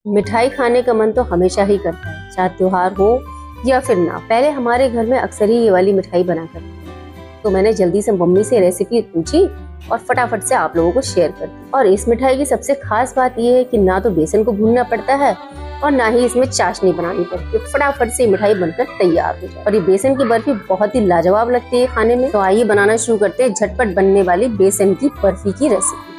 मिठाई खाने का मन तो हमेशा ही करता है, चाहे त्योहार हो या फिर ना। पहले हमारे घर में अक्सर ही ये वाली मिठाई बना करती थी, तो मैंने जल्दी से मम्मी से रेसिपी पूछी और फटाफट से आप लोगों को शेयर कर दी। और इस मिठाई की सबसे खास बात ये है कि ना तो बेसन को भूनना पड़ता है और ना ही इसमें चाशनी बनानी पड़ती है, फटाफट से मिठाई बनकर तैयार हो जाए। और ये बेसन की बर्फी बहुत ही लाजवाब लगती है खाने में। तो आइए बनाना शुरू करते हैं झटपट बनने वाली बेसन की बर्फी की रेसिपी।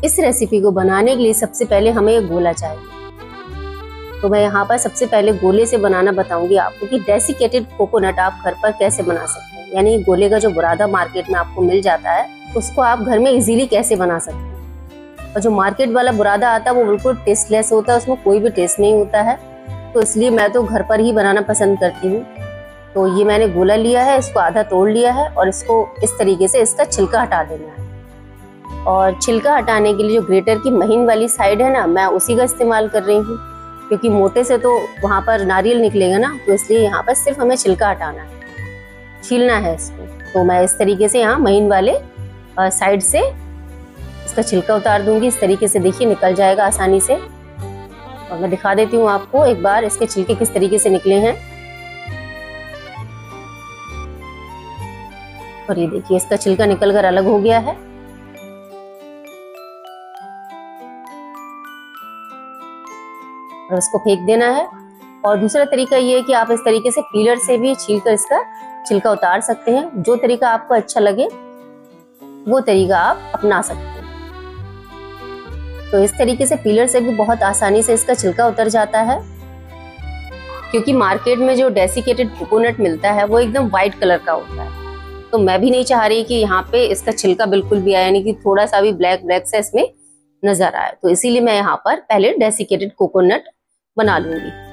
इस रेसिपी को बनाने के लिए सबसे पहले हमें एक गोला चाहिए। तो मैं यहाँ पर सबसे पहले गोले से बनाना बताऊंगी आपको कि डेसिकेटेड कोकोनट आप घर पर कैसे बना सकते हैं। यानी गोले का जो बुरादा मार्केट में आपको मिल जाता है, उसको आप घर में इजीली कैसे बना सकते हैं। और जो मार्केट वाला बुरादा आता है वो बिल्कुल टेस्टलेस होता है, उसमें कोई भी टेस्ट नहीं होता है। तो इसलिए मैं तो घर पर ही बनाना पसंद करती हूँ। तो ये मैंने गोला लिया है, इसको आधा तोड़ लिया है और इसको इस तरीके से इसका छिलका हटा देना है। और छिलका हटाने के लिए जो ग्रेटर की महीन वाली साइड है ना, मैं उसी का इस्तेमाल कर रही हूँ, क्योंकि मोटे से तो वहाँ पर नारियल निकलेगा ना, तो इसलिए यहाँ पर सिर्फ हमें छिलका हटाना है, छीलना है इसको। तो मैं इस तरीके से यहाँ महीन वाले साइड से इसका छिलका उतार दूंगी। इस तरीके से देखिए निकल जाएगा आसानी से। और मैं दिखा देती हूँ आपको एक बार इसके छिलके किस तरीके से निकले हैं। और ये देखिए इसका छिलका निकलकर अलग हो गया है। और इसको फेंक देना है। और दूसरा तरीका ये है कि आप इस तरीके से पीलर से भी छीलकर इसका छिलका उतार सकते हैं। जो तरीका आपको अच्छा लगे वो तरीका आप अपना सकते हैं। तो इस तरीके से पीलर से भी बहुत आसानी से इसका छिलका उतर जाता है, क्योंकि मार्केट में जो डेसिकेटेड कोकोनट मिलता है वो एकदम व्हाइट कलर का होता है। तो मैं भी नहीं चाह रही कि यहाँ पे इसका छिलका बिल्कुल भी आए, यानी कि थोड़ा सा भी ब्लैक ब्लैक से इसमें नजर आए। तो इसीलिए मैं यहाँ पर पहले डेसिकेटेड कोकोनट बना लूंगी।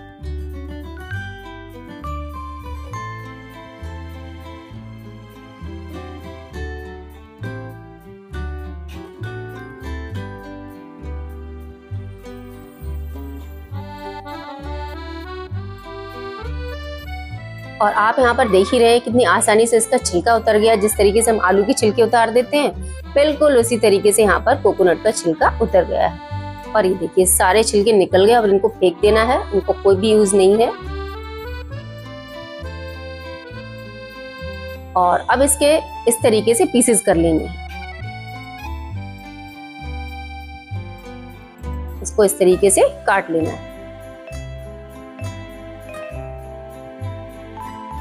और आप यहाँ पर देख ही रहे हैं कितनी आसानी से इसका छिलका उतर गया। जिस तरीके से हम आलू के छिलके उतार देते हैं, बिल्कुल उसी तरीके से यहाँ पर कोकोनट का छिलका उतर गया है। और ये देखिए सारे छिलके निकल गए। और इनको फेंक देना है, उनको कोई भी यूज नहीं है। और अब इसके इस तरीके से पीसेस कर लेंगे। इसको इस तरीके से काट लेना है।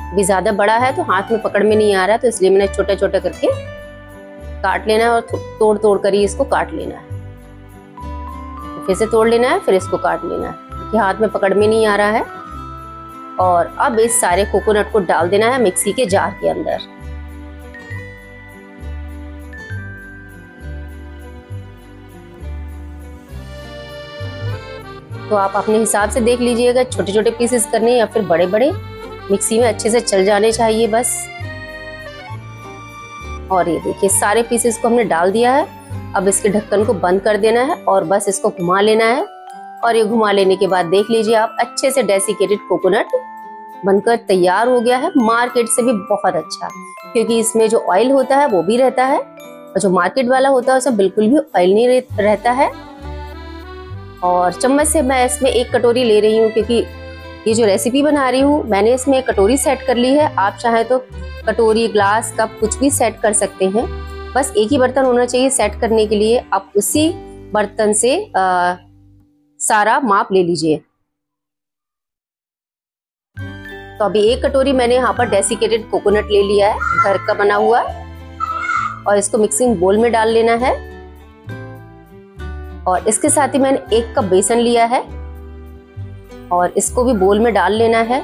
भी ज्यादा बड़ा है तो हाथ में पकड़ में नहीं आ रहा है, तो इसलिए मैंने छोटा छोटा करके काट लेना है और तोड़ तोड़ कर ही इसको काट लेना है। फिर से तोड़ लेना है, फिर इसको काट लेना है, क्योंकि हाथ में पकड़ में नहीं आ रहा है। और अब इस सारे कोकोनट को डाल देना है मिक्सी के जार के अंदर। तो आप अपने हिसाब से देख लीजिएगा, छोटे छोटे पीसेस करने या फिर बड़े बड़े, मिक्सी में अच्छे से चल जाने चाहिए बस। और ये देखिए सारे पीसेस को हमने डाल दिया है। अब इसके ढक्कन को बंद कर देना है और बस इसको घुमा लेना है। और ये घुमा लेने के बाद देख लीजिए आप, अच्छे से डेसिकेटेड कोकोनट बनकर तैयार हो गया है। मार्केट से भी बहुत अच्छा, क्योंकि इसमें जो ऑयल होता है वो भी रहता है, और जो मार्केट वाला होता है उसमें बिल्कुल भी ऑयल नहीं रहता है। और चम्मच से मैं इसमें एक कटोरी ले रही हूँ, क्योंकि ये जो रेसिपी बना रही हूँ मैंने इसमें एक कटोरी सेट कर ली है। आप चाहे तो कटोरी, ग्लास, कप कुछ भी सेट कर सकते हैं। बस एक ही बर्तन होना चाहिए सेट करने के लिए। आप उसी बर्तन से सारा माप ले लीजिए। तो अभी एक कटोरी मैंने यहाँ पर डेसिकेटेड कोकोनट ले लिया है, घर का बना हुआ, और इसको मिक्सिंग बोल में डाल लेना है। और इसके साथ ही मैंने 1 कप बेसन लिया है और इसको भी बोल में डाल लेना है।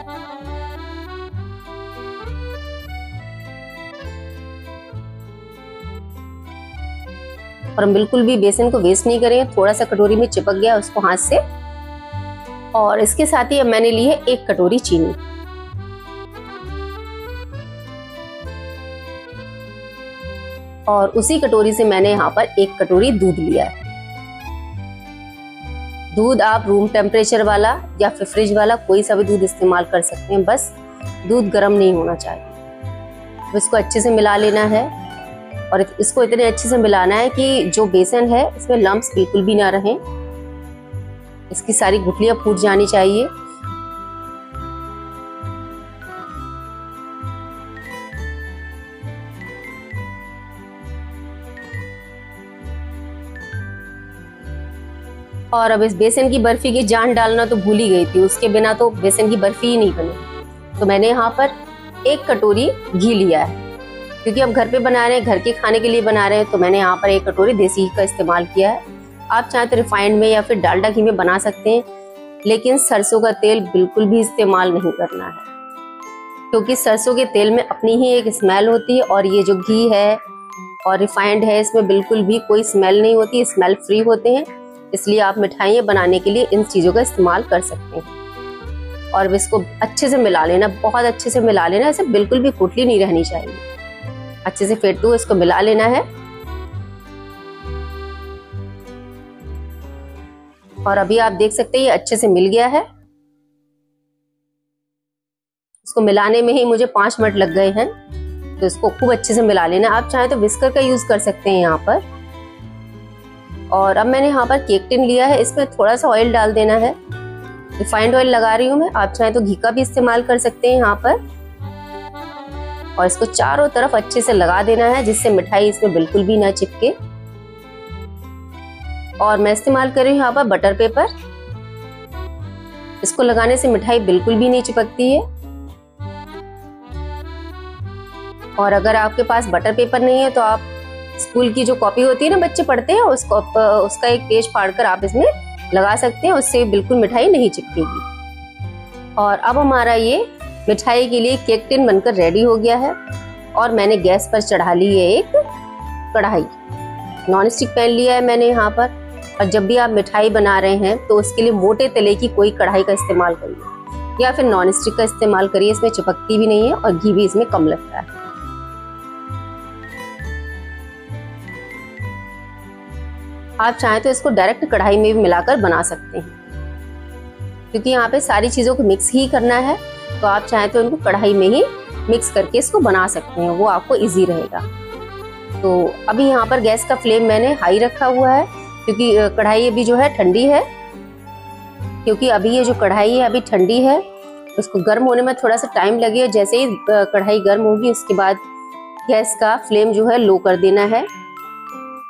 और हम बिल्कुल भी बेसन को वेस्ट नहीं करेंगे। थोड़ा सा कटोरी में चिपक गया उसको हाथ से। और इसके साथ ही अब मैंने ली है 1 कटोरी चीनी। और उसी कटोरी से मैंने यहाँ पर 1 कटोरी दूध लिया है। दूध आप रूम टेम्परेचर वाला या फिर फ्रिज वाला कोई सा भी दूध इस्तेमाल कर सकते हैं, बस दूध गर्म नहीं होना चाहिए। इसको अच्छे से मिला लेना है। और इसको इतने अच्छे से मिलाना है कि जो बेसन है इसमें लम्प्स बिल्कुल भी ना रहें। इसकी सारी गुठलियां फूट जानी चाहिए। और अब इस बेसन की बर्फी की जान डालना तो भूल ही गई थी, उसके बिना तो बेसन की बर्फी ही नहीं बनी। तो मैंने यहाँ पर 1 कटोरी घी लिया है, क्योंकि हम घर पे बना रहे हैं, घर के खाने के लिए बना रहे हैं, तो मैंने यहाँ पर 1 कटोरी देसी घी का इस्तेमाल किया है। आप चाहे तो रिफाइंड में या फिर डालडा घी में बना सकते हैं, लेकिन सरसों का तेल बिल्कुल भी इस्तेमाल नहीं करना है, क्योंकि सरसों के तेल में अपनी ही एक स्मेल होती है और ये जो घी है और रिफाइंड है इसमें बिल्कुल भी कोई स्मेल नहीं होती, स्मेल फ्री होते हैं। इसलिए आप मिठाइयाँ बनाने के लिए इन चीज़ों का इस्तेमाल कर सकते हैं। और इसको अच्छे से मिला लेना, बहुत अच्छे से मिला लेना, इसे बिल्कुल भी गुठली नहीं रहनी चाहिए। अच्छे से फेंटू इसको मिला लेना है। और अभी आप देख सकते हैं ये अच्छे से मिल गया है। इसको मिलाने में ही मुझे 5 मिनट लग गए हैं, तो इसको खूब अच्छे से मिला लेना। आप चाहे तो विस्कर का यूज कर सकते हैं यहाँ पर। और अब मैंने यहाँ पर केक टिन लिया है, इसमें थोड़ा सा ऑयल डाल देना है। रिफाइंड ऑयल लगा रही हूँ मैं, आप चाहे तो घी का भी इस्तेमाल कर सकते हैं यहाँ पर। और इसको चारों तरफ अच्छे से लगा देना है, जिससे मिठाई इसमें बिल्कुल भी ना चिपके। और मैं इस्तेमाल कर रही हूँ यहाँ पर बटर पेपर। इसको लगाने से मिठाई बिल्कुल भी नहीं चिपकती है। और अगर आपके पास बटर पेपर नहीं है तो आप स्कूल की जो कॉपी होती है ना, बच्चे पढ़ते हैं, उसका एक पेज फाड़कर आप इसमें लगा सकते हैं, उससे बिल्कुल मिठाई नहीं चिपकेगी। और अब हमारा ये मिठाई के लिए केक टिन बनकर रेडी हो गया है। और मैंने गैस पर चढ़ा ली है एक कढ़ाई, नॉन स्टिक पैन लिया है मैंने यहाँ पर। और जब भी आप मिठाई बना रहे हैं तो उसके लिए मोटे तले की कोई कढ़ाई का इस्तेमाल करिए, या फिर नॉन स्टिक का इस्तेमाल करिए, इसमें चिपकती भी नहीं है और घी भी इसमें कम लगता है। आप चाहें तो इसको डायरेक्ट कढ़ाई में भी मिलाकर बना सकते हैं, क्योंकि यहाँ पे सारी चीज़ों को मिक्स ही करना है। तो आप चाहें तो इनको कढ़ाई में ही मिक्स करके इसको बना सकते हैं, वो आपको इजी रहेगा। तो अभी यहाँ पर गैस का फ्लेम मैंने हाई रखा हुआ है, क्योंकि कढ़ाई अभी जो है ठंडी है। क्योंकि अभी ये जो कढ़ाई है अभी ठंडी है, उसको गर्म होने में थोड़ा सा टाइम लगेगा। जैसे ही कढ़ाई गर्म होगी उसके बाद गैस का फ्लेम जो है लो कर देना है।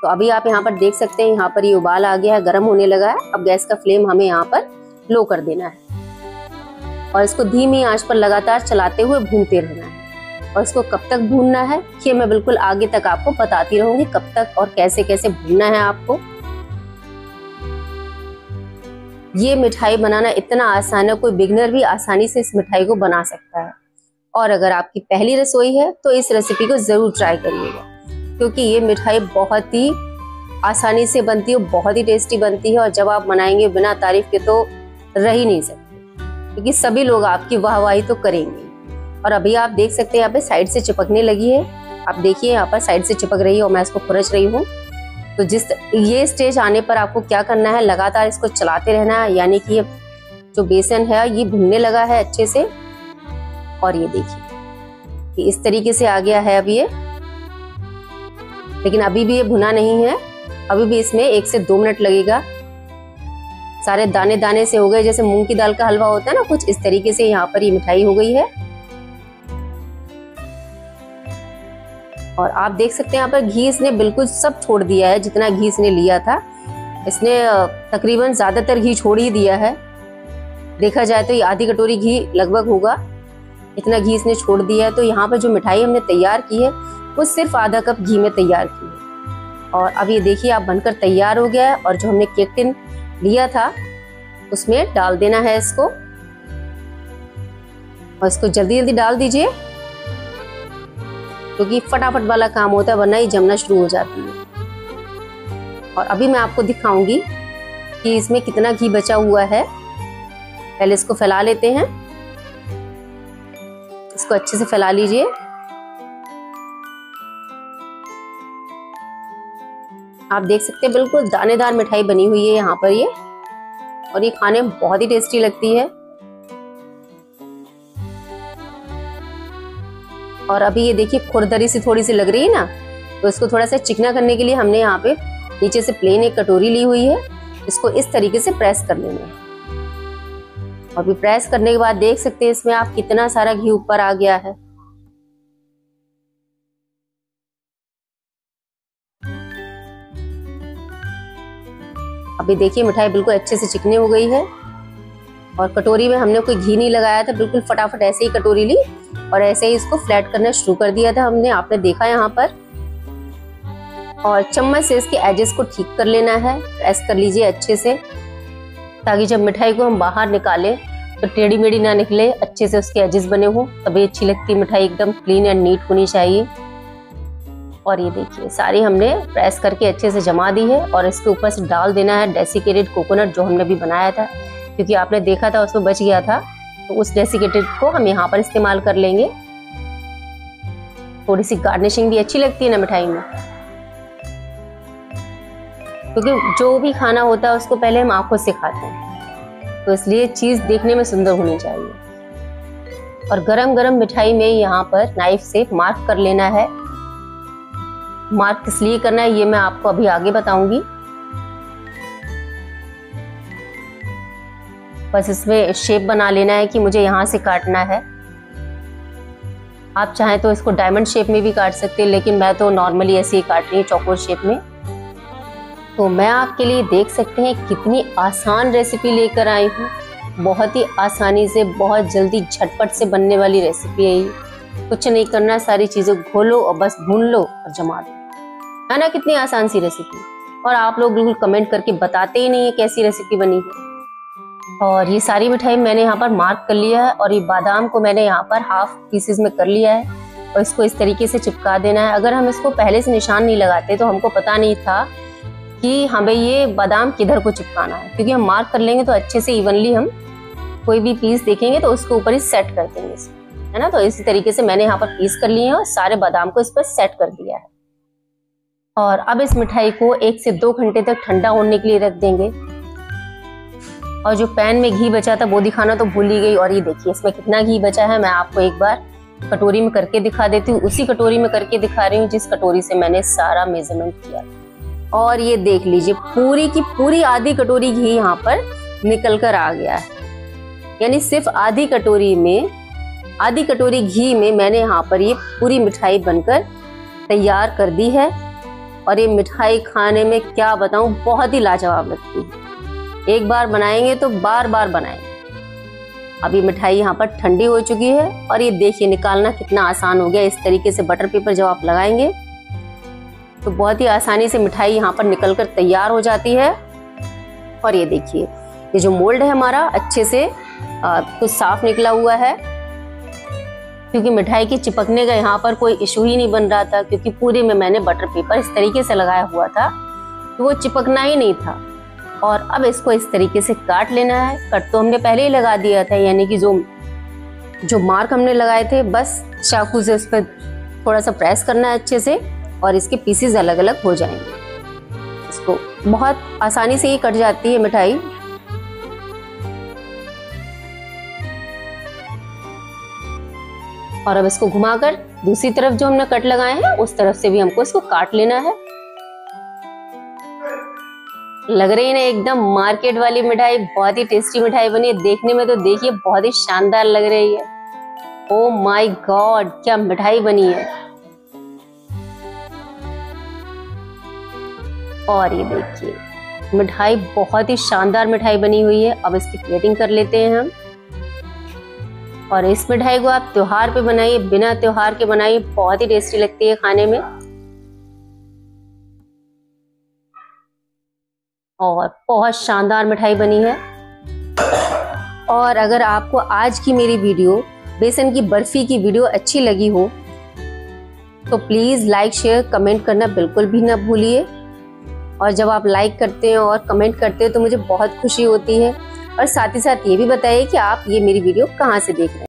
तो अभी आप यहाँ पर देख सकते हैं, यहाँ पर ये उबाल आ गया है, गर्म होने लगा है। अब गैस का फ्लेम हमें यहाँ पर लो कर देना है और इसको धीमी आंच पर लगातार चलाते हुए भूनते रहना है। और इसको कब तक भूनना है ये मैं बिल्कुल आगे तक आपको बताती रहूंगी, कब तक और कैसे कैसे भूनना है आपको। ये मिठाई बनाना इतना आसान है, कोई बिगनर भी आसानी से इस मिठाई को बना सकता है। और अगर आपकी पहली रसोई है तो इस रेसिपी को जरूर ट्राई करिएगा, क्योंकि ये मिठाई बहुत ही आसानी से बनती है, बहुत ही टेस्टी बनती है। और जब आप बनाएंगे बिना तारीफ के तो रह ही नहीं सकते, क्योंकि सभी लोग आपकी वाहवाही तो करेंगे। और अभी आप देख सकते हैं यहाँ पे साइड से चिपकने लगी है। आप देखिए यहाँ पर साइड से चिपक रही है और मैं इसको खुरच रही हूँ। तो ये स्टेज आने पर आपको क्या करना है, लगातार इसको चलाते रहना है, यानी कि ये जो बेसन है ये भुनने लगा है अच्छे से। और ये देखिए इस तरीके से आ गया है अब ये, लेकिन अभी भी ये भुना नहीं है, अभी भी इसमें 1 से 2 मिनट लगेगा। सारे दाने दाने से हो गए, जैसे मूंग की दाल का हलवा होता है ना, कुछ इस तरीके से यहाँ पर ये मिठाई हो गई है। और आप देख सकते हैं यहाँ पर घी इसने बिल्कुल सब छोड़ दिया है, जितना घी इसने लिया था इसने तकरीबन ज्यादातर घी छोड़ ही दिया है। देखा जाए तो ये आधी कटोरी घी लगभग होगा, इतना घी इसने छोड़ दिया है। तो यहाँ पर जो मिठाई हमने तैयार की है वो सिर्फ आधा कप घी में तैयार की है। और अब ये देखिए आप बनकर तैयार हो गया है। और जो हमने केक टिन लिया था उसमें डाल देना है इसको, और इसको जल्दी जल्दी डाल दीजिए, क्योंकि फटाफट वाला काम होता है, वरना ही जमना शुरू हो जाती है। और अभी मैं आपको दिखाऊंगी कि इसमें कितना घी बचा हुआ है। पहले इसको फैला लेते हैं, इसको अच्छे से फैला लीजिए। आप देख सकते हैं बिल्कुल दानेदार मिठाई बनी हुई है यहाँ पर ये, और ये खाने में बहुत ही टेस्टी लगती है। और अभी ये देखिए खुरदरी सी थोड़ी सी लग रही है ना, तो इसको थोड़ा सा चिकना करने के लिए हमने यहाँ पे नीचे से प्लेन एक कटोरी ली हुई है, इसको इस तरीके से प्रेस कर लेना है। और भी प्रेस करने के बाद देख सकते हैं इसमें आप कितना सारा घी ऊपर आ गया है। अभी देखिए मिठाई बिल्कुल अच्छे से चिकनी हो गई है और कटोरी में हमने कोई घी नहीं लगाया था, बिल्कुल फटाफट ऐसे ही कटोरी ली और ऐसे ही इसको फ्लैट करना शुरू कर दिया था हमने, आपने देखा यहाँ पर। और चम्मच से इसके एजेस को ठीक कर लेना है, प्रेस कर लीजिए अच्छे से, ताकि जब मिठाई को हम बाहर निकालें तो टेढ़ी मेढ़ी ना निकले, अच्छे से उसके एजेस बने हो, तभी अच्छी लगती मिठाई, एकदम क्लीन एंड नीट होनी चाहिए। और ये देखिए सारी हमने प्रेस करके अच्छे से जमा दी है और इसके ऊपर से डाल देना है डेसिकेटेड कोकोनट जो हमने अभी बनाया था, क्योंकि आपने देखा था उसमें बच गया था, तो उस डेसिकेटेड को हम यहाँ पर इस्तेमाल कर लेंगे। थोड़ी सी गार्निशिंग भी अच्छी लगती है ना मिठाई में, क्योंकि जो भी खाना होता है उसको पहले हम आंखों से खाते हैं, तो इसलिए चीज देखने में सुंदर होनी चाहिए। और गरम गरम मिठाई में यहाँ पर नाइफ से मार्क कर लेना है। मार्क किस लिए करना है ये मैं आपको अभी आगे बताऊंगी। बस इसमें शेप बना लेना है कि मुझे यहाँ से काटना है। आप चाहें तो इसको डायमंड शेप में भी काट सकते हैं, लेकिन मैं तो नॉर्मली ऐसे ही काट रही हूँ, चौकोर शेप में। तो मैं आपके लिए देख सकते हैं कितनी आसान रेसिपी लेकर आई हूँ। बहुत ही आसानी से, बहुत जल्दी, झटपट से बनने वाली रेसिपी है ये। कुछ नहीं करना, सारी चीजें घोलो और बस भून लो और जमा दो, है ना। कितनी आसान सी रेसिपी। और आप लोग बिल्कुल कमेंट करके बताते ही नहीं है कैसी रेसिपी बनी है। और ये सारी मिठाई मैंने यहाँ पर मार्क कर लिया है और ये बादाम को मैंने यहाँ पर हाफ पीसेस में कर लिया है और इसको इस तरीके से चिपका देना है। अगर हम इसको पहले से निशान नहीं लगाते तो हमको पता नहीं था कि हमें ये बादाम किधर को चिपकाना है, क्योंकि हम मार्क कर लेंगे तो अच्छे से इवनली हम कोई भी पीस देखेंगे तो उसके ऊपर ही सेट कर देंगे, है ना। तो इसी तरीके से मैंने यहाँ पर पीस कर लिए हैं और सारे बादाम को इस पर सेट कर दिया है। और अब इस मिठाई को 1 से 2 घंटे तक ठंडा होने के लिए रख देंगे। और जो पैन में घी बचा था वो दिखाना तो भूल ही गई। और ये देखिए इसमें कितना घी बचा है, मैं आपको एक बार कटोरी में करके दिखा देती हूँ। उसी कटोरी में करके दिखा रही हूँ जिस कटोरी से मैंने सारा मेजरमेंट किया। और ये देख लीजिए पूरी की पूरी आधी कटोरी घी यहाँ पर निकल कर आ गया है। यानी सिर्फ आधी कटोरी घी में मैंने यहाँ पर ये पूरी मिठाई बनकर तैयार कर दी है। और ये मिठाई खाने में क्या बताऊं, बहुत ही लाजवाब लगती है। एक बार बनाएंगे तो बार बार बनाएंगे। अभी मिठाई यहाँ पर ठंडी हो चुकी है और ये देखिए निकालना कितना आसान हो गया। इस तरीके से बटर पेपर जब आप लगाएंगे तो बहुत ही आसानी से मिठाई यहाँ पर निकल कर तैयार हो जाती है। और ये देखिए ये जो मोल्ड है हमारा अच्छे से कुछ साफ निकला हुआ है, क्योंकि मिठाई की चिपकने का यहाँ पर कोई इशू ही नहीं बन रहा था, क्योंकि पूरे में मैंने बटर पेपर इस तरीके से लगाया हुआ था तो वो चिपकना ही नहीं था। और अब इसको इस तरीके से काट लेना है। कट तो हमने पहले ही लगा दिया था, यानी कि जो मार्क हमने लगाए थे, बस चाकू से उस पर थोड़ा सा प्रेस करना है अच्छे से और इसके पीसेस अलग अलग हो जाएंगे। इसको बहुत आसानी से ये कट जाती है मिठाई। और अब इसको घुमाकर दूसरी तरफ जो हमने कट लगाए हैं उस तरफ से भी हमको इसको काट लेना है। लग रही है ना एकदम मार्केट वाली मिठाई, बहुत ही टेस्टी मिठाई बनी है। देखने में तो देखिए बहुत ही शानदार लग रही है। ओ माय गॉड, क्या मिठाई बनी है। और ये देखिए मिठाई बहुत ही शानदार मिठाई बनी हुई है। अब इसकी प्लेटिंग कर लेते हैं हम। और इस मिठाई को आप त्योहार पे बनाइए, बिना त्योहार के बनाइए, बहुत ही टेस्टी लगती है खाने में। और बहुत शानदार मिठाई बनी है। और अगर आपको आज की मेरी वीडियो, बेसन की बर्फी की वीडियो अच्छी लगी हो तो प्लीज लाइक, शेयर, कमेंट करना बिल्कुल भी ना भूलिए। और जब आप लाइक करते हैं और कमेंट करते हैं तो मुझे बहुत खुशी होती है। और साथ ही साथ ये भी बताइए कि आप ये मेरी वीडियो कहाँ से देख रहे हैं।